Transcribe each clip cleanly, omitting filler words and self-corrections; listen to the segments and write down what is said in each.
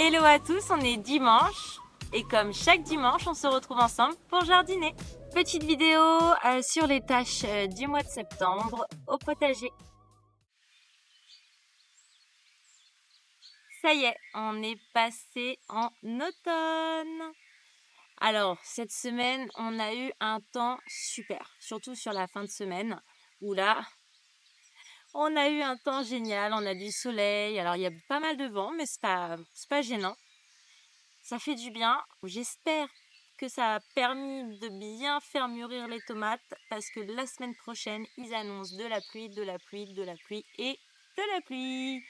Hello à tous, on est dimanche et comme chaque dimanche, on se retrouve ensemble pour jardiner. Petite vidéo sur les tâches du mois de septembre au potager. Ça y est, on est passé en automne. Alors, cette semaine, on a eu un temps super, surtout sur la fin de semaine où là, on a eu un temps génial, on a du soleil. Alors, il y a pas mal de vent, mais c'est pas gênant. Ça fait du bien. J'espère que ça a permis de bien faire mûrir les tomates parce que la semaine prochaine, ils annoncent de la pluie, de la pluie, de la pluie et de la pluie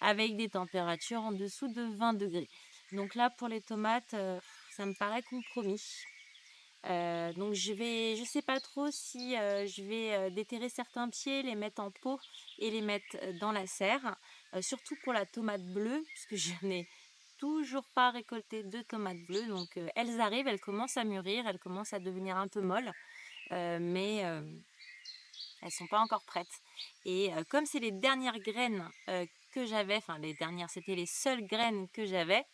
avec des températures en dessous de 20 degrés. Donc là, pour les tomates, ça me paraît compromis. Donc je sais pas trop si je vais déterrer certains pieds, les mettre en pot et les mettre dans la serre. Surtout pour la tomate bleue, puisque je n'ai toujours pas récolté de tomates bleues. Donc elles arrivent, elles commencent à mûrir, elles commencent à devenir un peu molles, mais elles sont pas encore prêtes. Et comme c'est les dernières graines que j'avais, enfin les dernières, c'était les seules graines que j'avais,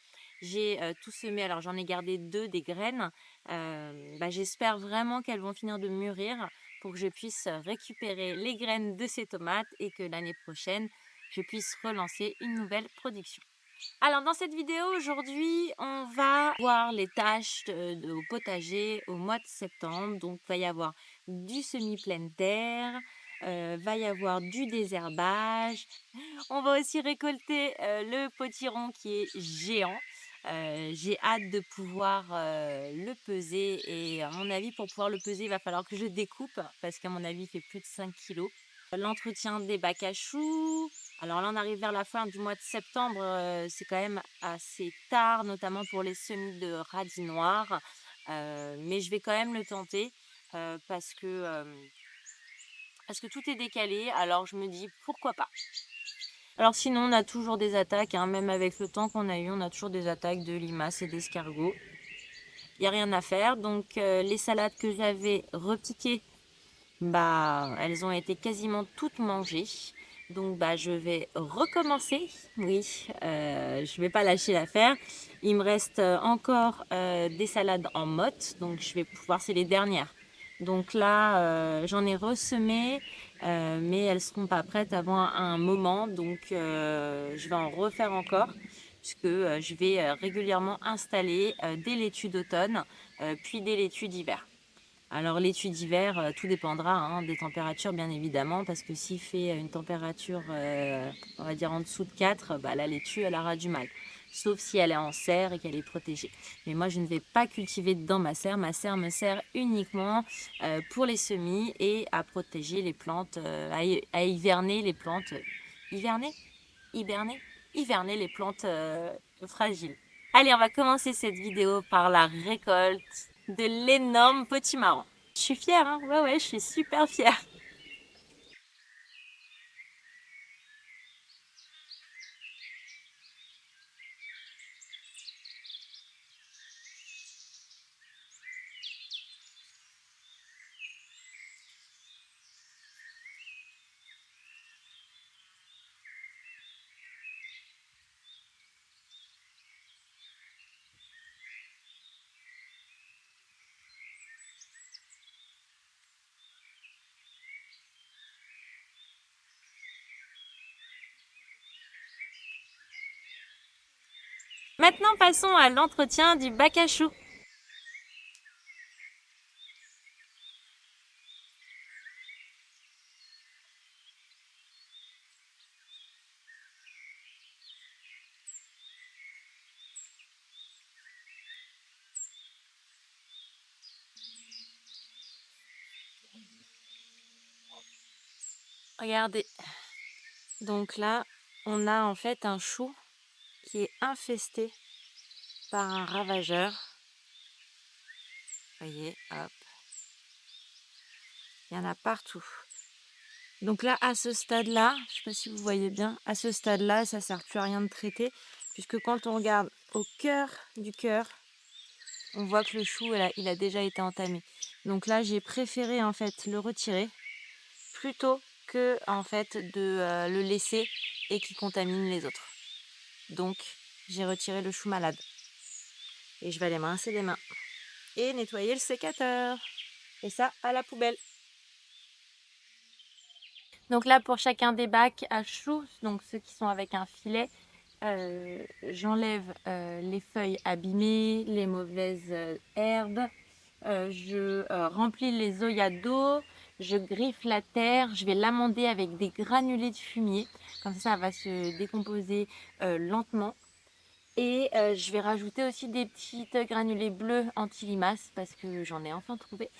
j'ai tout semé. Alors j'en ai gardé 2 des graines. J'espère vraiment qu'elles vont finir de mûrir pour que je puisse récupérer les graines de ces tomates et que l'année prochaine, je puisse relancer une nouvelle production. Alors dans cette vidéo aujourd'hui, on va voir les tâches au potager au mois de septembre. Donc il va y avoir du semi-pleine terre, va y avoir du désherbage. On va aussi récolter le potiron qui est géant. J'ai hâte de pouvoir le peser et à mon avis pour pouvoir le peser il va falloir que je découpe parce qu'à mon avis il fait plus de 5 kilos. L'entretien des bacs à choux. Alors là on arrive vers la fin du mois de septembre, c'est quand même assez tard notamment pour les semis de radis noirs. Mais je vais quand même le tenter parce que tout est décalé, alors je me dis pourquoi pas. Alors sinon, on a toujours des attaques, hein, même avec le temps qu'on a eu, on a toujours des attaques de limaces et d'escargots. Il n'y a rien à faire. Donc les salades que j'avais repiquées, elles ont été quasiment toutes mangées. Donc je vais recommencer. Oui, je vais pas lâcher l'affaire. Il me reste encore des salades en motte, donc je vais pouvoir, c'est les dernières. Donc là, j'en ai ressemé, mais elles seront pas prêtes avant un moment, donc je vais en refaire encore, puisque je vais régulièrement installer des laitues d'automne, puis des laitues d'hiver. Alors l'étui d'hiver, tout dépendra des températures bien évidemment, parce que s'il fait une température, on va dire en dessous de 4, la laitue elle aura du mal. Sauf si elle est en serre et qu'elle est protégée. Mais moi je ne vais pas cultiver dans ma serre. Ma serre me sert uniquement pour les semis et à protéger les plantes, à hiverner les plantes. Hiverner? Hiberner? Hiverner les plantes fragiles. Allez, on va commencer cette vidéo par la récolte de l'énorme potimarron. Je suis fière, hein? Ouais, je suis super fière. Maintenant, passons à l'entretien du bac à choux. Regardez. Donc là, on a en fait un chou qui est infesté par un ravageur. Voyez, hop. Il y en a partout. Donc là, à ce stade-là, je ne sais pas si vous voyez bien, à ce stade-là, ça ne sert plus à rien de traiter, puisque quand on regarde au cœur du cœur, on voit que le chou, il a déjà été entamé. Donc là, j'ai préféré en fait le retirer plutôt que en fait de le laisser et qu'il contamine les autres. Donc j'ai retiré le chou malade. Et je vais aller me rincer les mains et nettoyer le sécateur. Et ça, à la poubelle. Donc là, pour chacun des bacs à choux, donc ceux qui sont avec un filet, j'enlève les feuilles abîmées, les mauvaises herbes, je remplis les œillades d'eau, je griffe la terre, je vais l'amender avec des granulés de fumier, comme ça va se décomposer lentement. Et je vais rajouter aussi des petites granulés bleus anti-limaces parce que j'en ai enfin trouvé.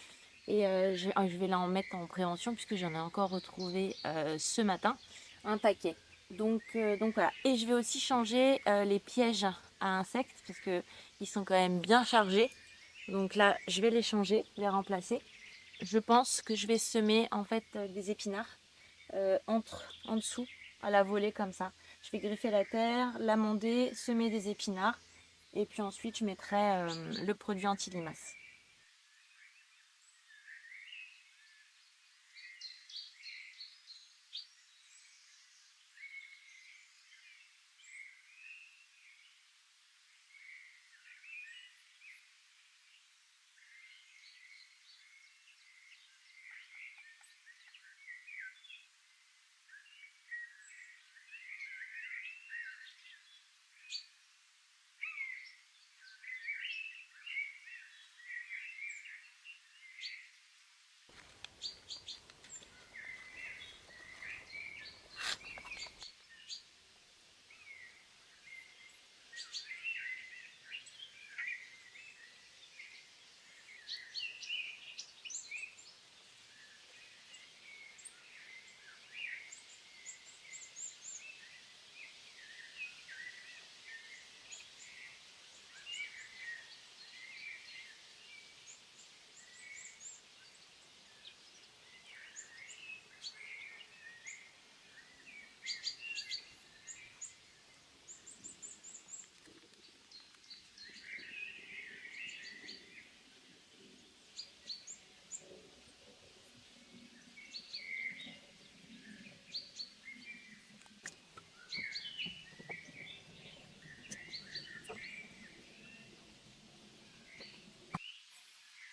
Et je vais là en mettre en prévention puisque j'en ai encore retrouvé ce matin un paquet. Donc voilà. Et je vais aussi changer les pièges à insectes parce qu'ils sont quand même bien chargés. Donc là, je vais les changer, les remplacer. Je pense que je vais semer en fait des épinards en dessous, à la volée comme ça. Je vais griffer la terre, l'amender, semer des épinards. Et puis ensuite, je mettrai le produit anti-limaces.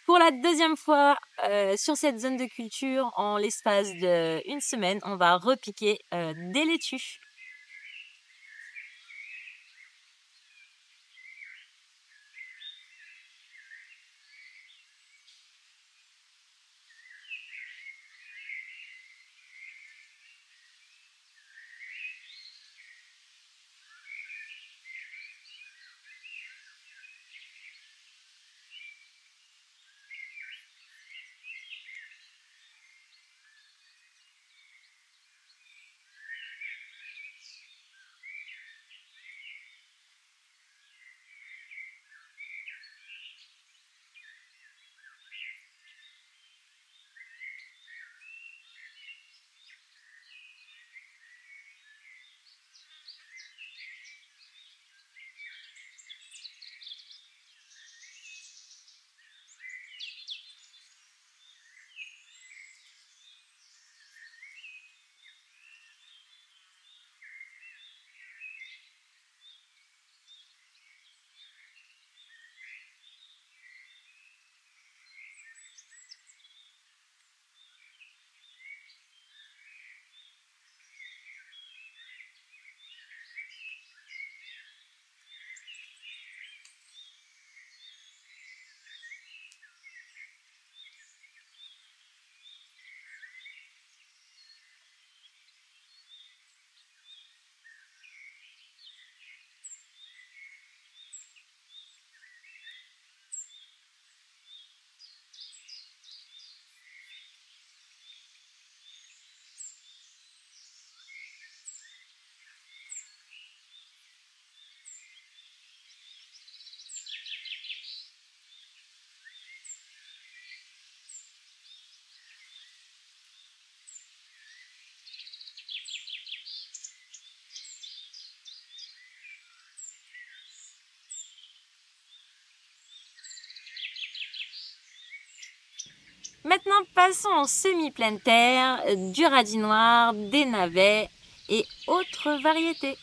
Pour la deuxième fois sur cette zone de culture, en l'espace d'une semaine, on va repiquer des laitues. Maintenant, passons aux semi-pleine terre, du radis noir, des navets et autres variétés.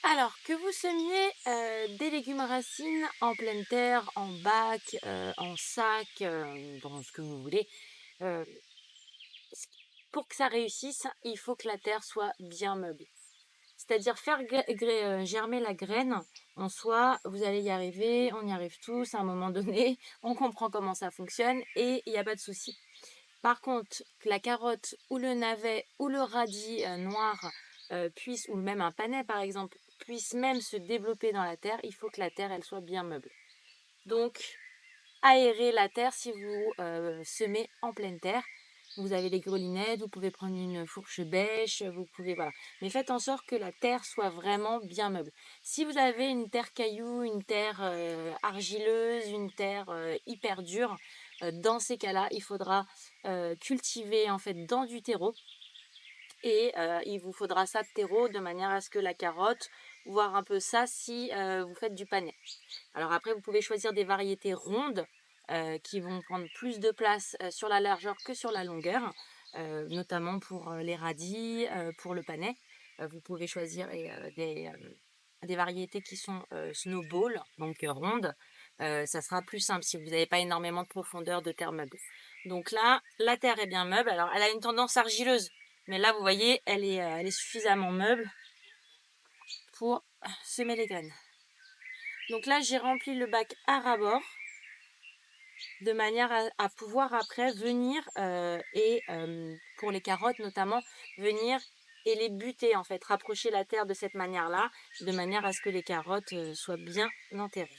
Alors, que vous semiez des légumes racines en pleine terre, en bac, en sac, dans ce que vous voulez, euh, pour que ça réussisse, il faut que la terre soit bien meuble. C'est-à-dire faire germer la graine en soi, vous allez y arriver, on y arrive tous à un moment donné, on comprend comment ça fonctionne et il n'y a pas de souci. Par contre, que la carotte ou le navet ou le radis noir puisse, ou même un panais par exemple, puisse même se développer dans la terre, il faut que la terre elle soit bien meuble. Donc, aérer la terre si vous semez en pleine terre. Vous avez les grelinettes, vous pouvez prendre une fourche bêche, vous pouvez, voilà. Mais faites en sorte que la terre soit vraiment bien meuble. Si vous avez une terre caillou, une terre argileuse, une terre hyper dure, dans ces cas-là, il faudra cultiver en fait dans du terreau. Et il vous faudra ça de terreau de manière à ce que la carotte, voire un peu ça si vous faites du panais. Alors après, vous pouvez choisir des variétés rondes qui vont prendre plus de place sur la largeur que sur la longueur, notamment pour les radis, pour le panais. Vous pouvez choisir des variétés qui sont snowball, donc rondes. Ça sera plus simple si vous n'avez pas énormément de profondeur de terre meuble. Donc là, la terre est bien meuble. Alors, elle a une tendance argileuse, mais là, vous voyez, elle est suffisamment meuble pour semer les graines. Donc là, j'ai rempli le bac à ras-bord de manière à pouvoir après venir et pour les carottes notamment, venir et les buter en fait, rapprocher la terre de cette manière-là, de manière à ce que les carottes soient bien enterrées.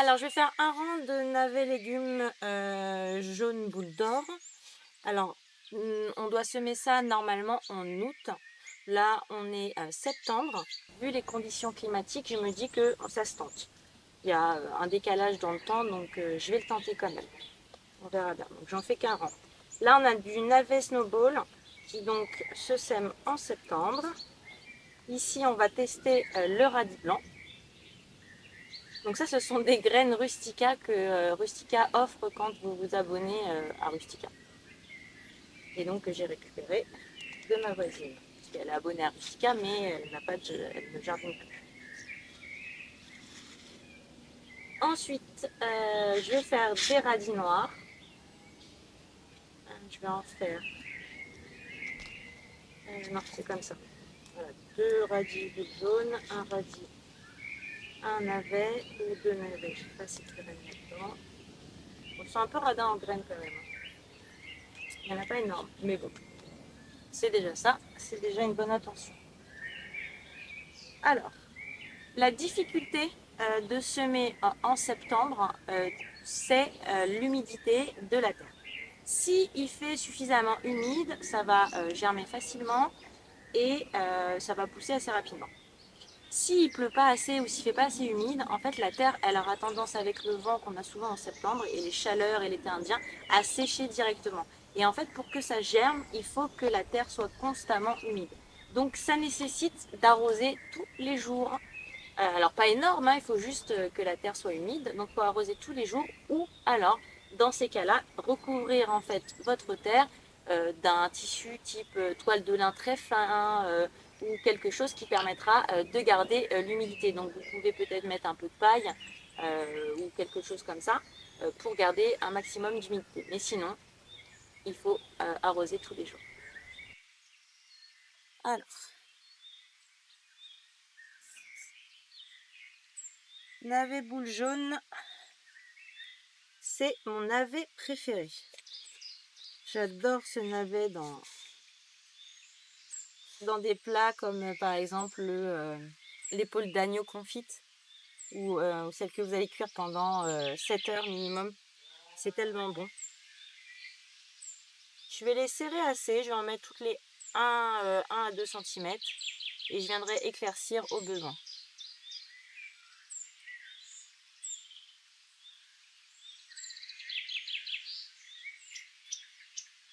Alors, je vais faire un rang de navets légumes jaune boule d'or. Alors, on doit semer ça normalement en août. Là, on est à septembre. Vu les conditions climatiques, je me dis que ça se tente. Il y a un décalage dans le temps, donc je vais le tenter quand même. On verra bien. Donc, j'en fais qu'un rang. Là, on a du navet snowball qui donc se sème en septembre. Ici, on va tester le radis blanc. Donc ça, ce sont des graines Rustica que Rustica offre quand vous vous abonnez à Rustica. Et donc que j'ai récupéré de ma voisine. Parce qu'elle est abonnée à Rustica, mais elle n'a pas elle ne jardine plus. Ensuite, je vais faire des radis noirs. Je vais en faire. Non, c'est comme ça. Voilà, 2 radis jaunes, un radis, un navet ou 2 navets. Je ne sais pas si tu graines là-dedans. Bon, ils sont un peu radins en graines quand même. Il n'y en a pas énorme, mais bon. C'est déjà ça, c'est déjà une bonne attention. Alors, la difficulté de semer en septembre, c'est l'humidité de la terre. Si il fait suffisamment humide, ça va germer facilement et ça va pousser assez rapidement. S'il pleut pas assez ou s'il fait pas assez humide, en fait la terre elle aura tendance avec le vent qu'on a souvent en septembre et les chaleurs et l'été indien à sécher directement. Et en fait pour que ça germe, il faut que la terre soit constamment humide. Donc ça nécessite d'arroser tous les jours. Alors pas énorme, hein, il faut juste que la terre soit humide, donc il faut arroser tous les jours ou alors dans ces cas-là recouvrir en fait votre terre d'un tissu type toile de lin très fin ou quelque chose qui permettra de garder l'humidité. Donc vous pouvez peut-être mettre un peu de paille ou quelque chose comme ça pour garder un maximum d'humidité. Mais sinon, il faut arroser tous les jours. Alors, navet boule jaune, c'est mon navet préféré. J'adore ce navet dans des plats comme par exemple l'épaule d'agneau confite ou celle que vous allez cuire pendant 7 heures minimum. C'est tellement bon. Je vais les serrer assez, je vais en mettre toutes les 1 à 2 cm et je viendrai éclaircir au besoin.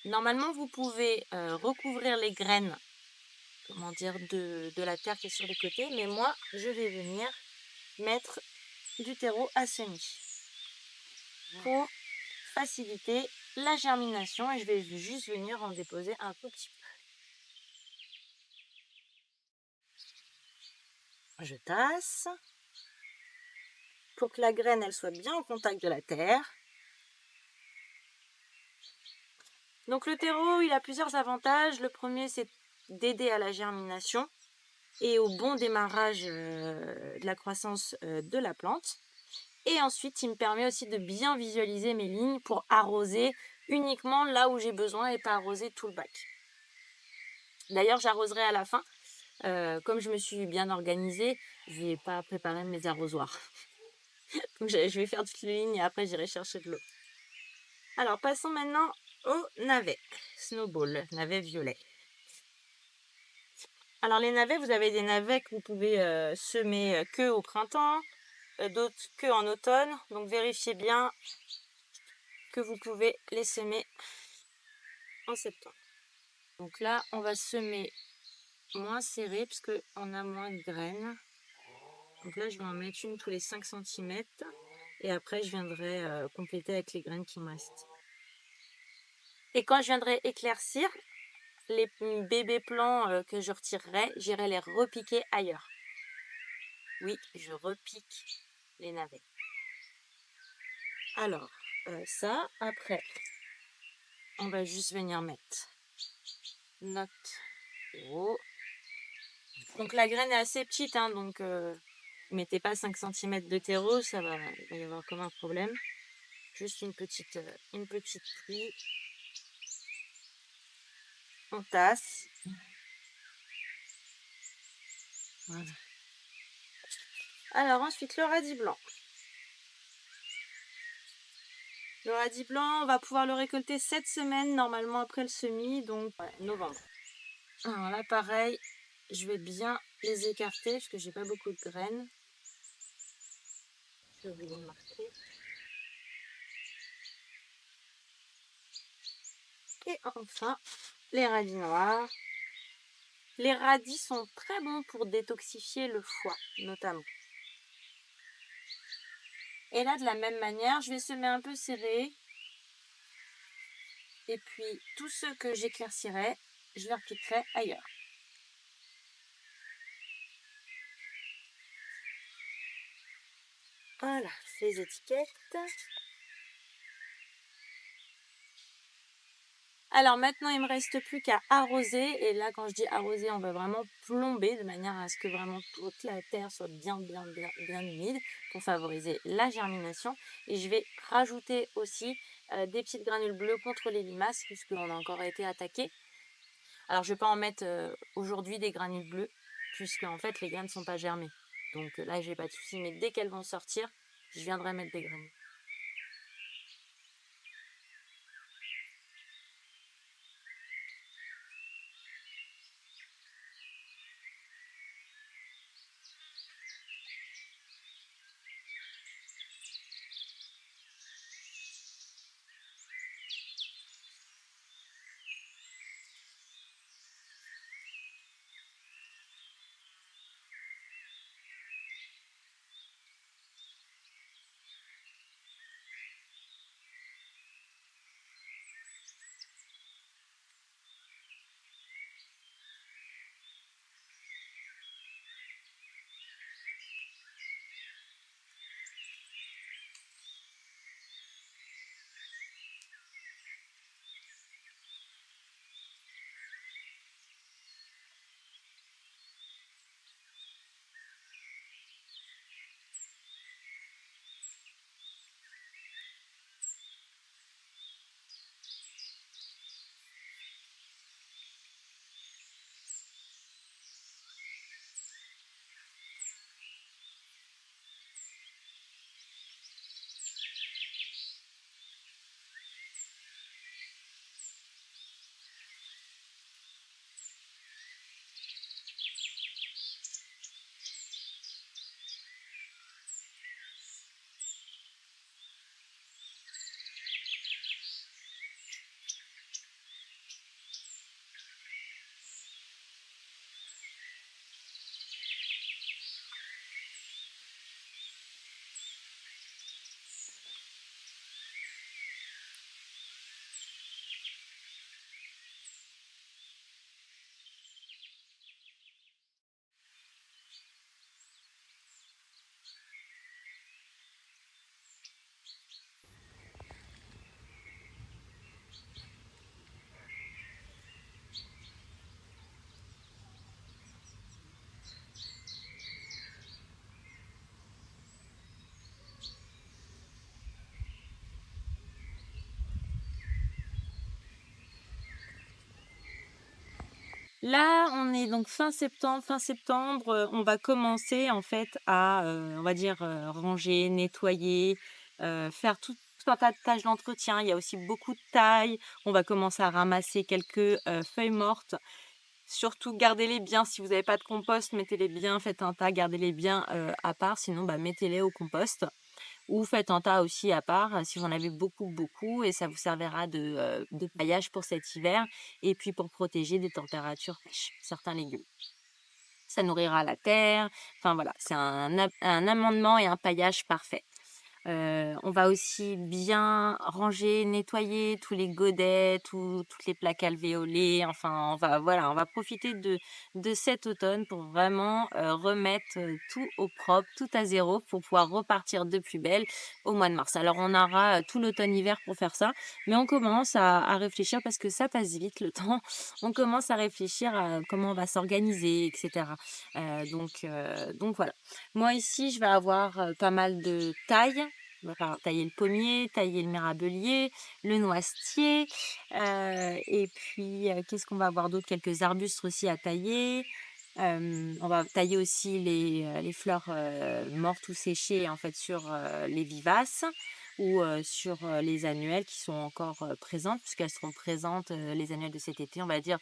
Normalement, vous pouvez recouvrir les graines de la terre qui est sur les côtés, mais moi, je vais venir mettre du terreau à semis pour faciliter la germination et je vais juste venir en déposer un tout petit peu. Je tasse pour que la graine elle soit bien en contact de la terre. Donc le terreau, il a plusieurs avantages. Le premier, c'est d'aider à la germination et au bon démarrage de la croissance de la plante. Et ensuite, il me permet aussi de bien visualiser mes lignes pour arroser uniquement là où j'ai besoin et pas arroser tout le bac. D'ailleurs, j'arroserai à la fin. Comme je me suis bien organisée, je n'ai pas préparé mes arrosoirs. Donc je vais faire toutes les lignes et après j'irai chercher de l'eau. Alors passons maintenant au navet. Snowball, navet violet. Alors les navets, vous avez des navets que vous pouvez semer que au printemps, d'autres que en automne. Donc vérifiez bien que vous pouvez les semer en septembre. Donc là, on va semer moins serré parce qu'on a moins de graines. Donc là, je vais en mettre une tous les 5 cm et après, je viendrai compléter avec les graines qui me restent. Et quand je viendrai éclaircir, les bébés plants que je retirerai, j'irai les repiquer ailleurs. Oui, je repique les navets. Alors, ça, après, on va juste venir mettre notre terreau. Donc la graine est assez petite, hein, donc mettez pas 5 cm de terreau, il va y avoir comme un problème. Juste une petite pluie. On tasse. Voilà. Alors ensuite, le radis blanc. Le radis blanc, on va pouvoir le récolter cette semaine, normalement après le semis, donc novembre. Alors là, pareil, je vais bien les écarter parce que j'ai pas beaucoup de graines. Je vais vous le marquer. Et enfin, les radis noirs. Les radis sont très bons pour détoxifier le foie, notamment. Et là, de la même manière, je vais semer un peu serré. Et puis, tous ceux que j'éclaircirai, je les repiquerai ailleurs. Voilà, les étiquettes. Alors maintenant, il ne me reste plus qu'à arroser. Et là, quand je dis arroser, on va vraiment plomber de manière à ce que vraiment toute la terre soit bien humide pour favoriser la germination. Et je vais rajouter aussi des petites granules bleues contre les limaces puisqu'on a encore été attaqué. Alors, je ne vais pas en mettre aujourd'hui des granules bleues puisque en fait, les graines ne sont pas germées. Donc là, je n'ai pas de souci. Mais dès qu'elles vont sortir, je viendrai mettre des graines. Là, on est donc fin septembre. Fin septembre, on va commencer en fait à, on va dire, ranger, nettoyer, faire tout un tas de tâches d'entretien. Il y a aussi beaucoup de taille. On va commencer à ramasser quelques, feuilles mortes. Surtout gardez-les bien, si vous n'avez pas de compost, mettez-les bien, faites un tas, gardez-les bien, à part, sinon, bah, mettez-les au compost. Ou faites un tas aussi à part, si vous en avez beaucoup, beaucoup, et ça vous servira de paillage pour cet hiver et puis pour protéger des températures fraîches, certains légumes. Ça nourrira la terre, enfin voilà, c'est un amendement et un paillage parfait. On va aussi bien ranger, nettoyer tous les godets, toutes les plaques alvéolées. Enfin, on va profiter de cet automne pour vraiment remettre tout au propre, tout à zéro, pour pouvoir repartir de plus belle au mois de mars. Alors, on aura tout l'automne-hiver pour faire ça, mais on commence à réfléchir parce que ça passe vite le temps. On commence à réfléchir à comment on va s'organiser, etc. Donc voilà. Moi ici, je vais avoir pas mal de tailles. Il va falloir tailler le pommier, tailler le mirabelier, le noisetier. Et puis, qu'est-ce qu'on va avoir d'autre? Quelques arbustes aussi à tailler. On va tailler aussi les fleurs mortes ou séchées en fait sur les vivaces ou sur les annuelles qui sont encore présentes, puisqu'elles seront présentes, les annuelles de cet été, on va dire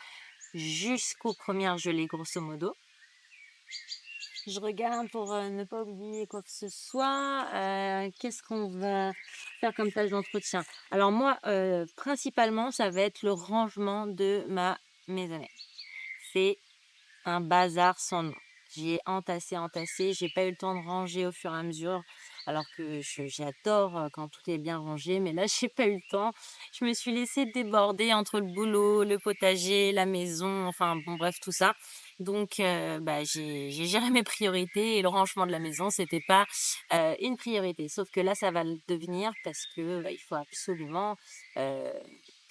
jusqu'aux premières gelées, grosso modo. Je regarde pour ne pas oublier quoi que ce soit. Qu'est-ce qu'on va faire comme tâche d'entretien? Alors moi, principalement, ça va être le rangement de ma maisonnette. C'est un bazar sans nom. J'ai entassé, entassé. J'ai pas eu le temps de ranger au fur et à mesure, alors que j'adore quand tout est bien rangé. Mais là, j'ai pas eu le temps. Je me suis laissée déborder entre le boulot, le potager, la maison, enfin bon, bref, tout ça. Donc, bah, j'ai géré mes priorités et le rangement de la maison, c'était pas une priorité. Sauf que là, ça va le devenir parce que bah, il faut absolument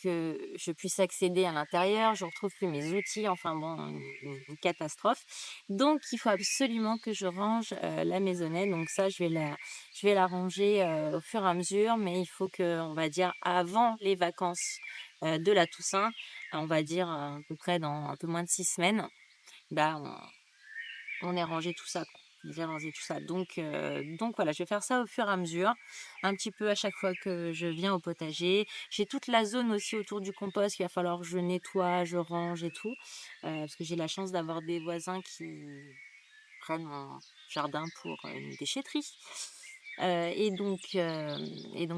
que je puisse accéder à l'intérieur. Je retrouve plus mes outils. Enfin bon, une catastrophe. Donc, il faut absolument que je range la maisonnette. Donc ça, je vais la ranger au fur et à mesure. Mais il faut que, on va dire, avant les vacances de la Toussaint, on va dire à peu près dans un peu moins de 6 semaines, bah, on ait rangé tout ça, quoi. J'ai rangé tout ça. Donc voilà, je vais faire ça au fur et à mesure, un petit peu à chaque fois que je viens au potager. J'ai toute la zone aussi autour du compost qu'il va falloir que je nettoie, je range et tout, parce que j'ai la chance d'avoir des voisins qui prennent mon jardin pour une déchetterie. Et donc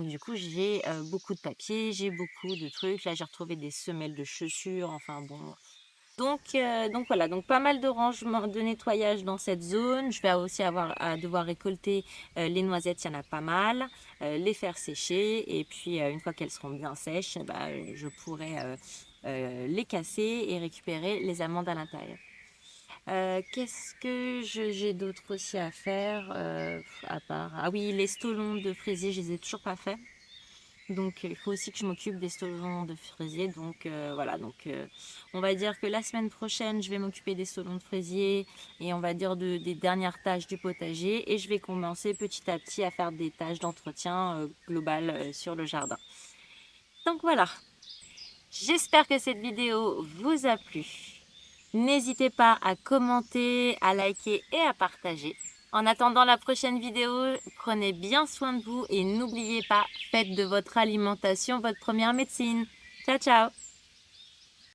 du coup, j'ai beaucoup de papier, j'ai beaucoup de trucs. Là, j'ai retrouvé des semelles de chaussures. Enfin bon, donc voilà, donc pas mal de rangement, de nettoyage dans cette zone. Je vais aussi avoir à devoir récolter les noisettes, il y en a pas mal, les faire sécher et puis une fois qu'elles seront bien sèches, bah, je pourrai les casser et récupérer les amandes à l'intérieur. Qu'est-ce que j'ai d'autre aussi à faire à part... Ah oui, les stolons de fraisier, je les ai toujours pas fait. Donc, il faut aussi que je m'occupe des stolons de fraisier. Donc, voilà. Donc, on va dire que la semaine prochaine, je vais m'occuper des stolons de fraisier et on va dire des dernières tâches du potager. Et je vais commencer petit à petit à faire des tâches d'entretien global sur le jardin. Donc, voilà. J'espère que cette vidéo vous a plu. N'hésitez pas à commenter, à liker et à partager. En attendant la prochaine vidéo, prenez bien soin de vous et n'oubliez pas, faites de votre alimentation votre première médecine. Ciao, ciao!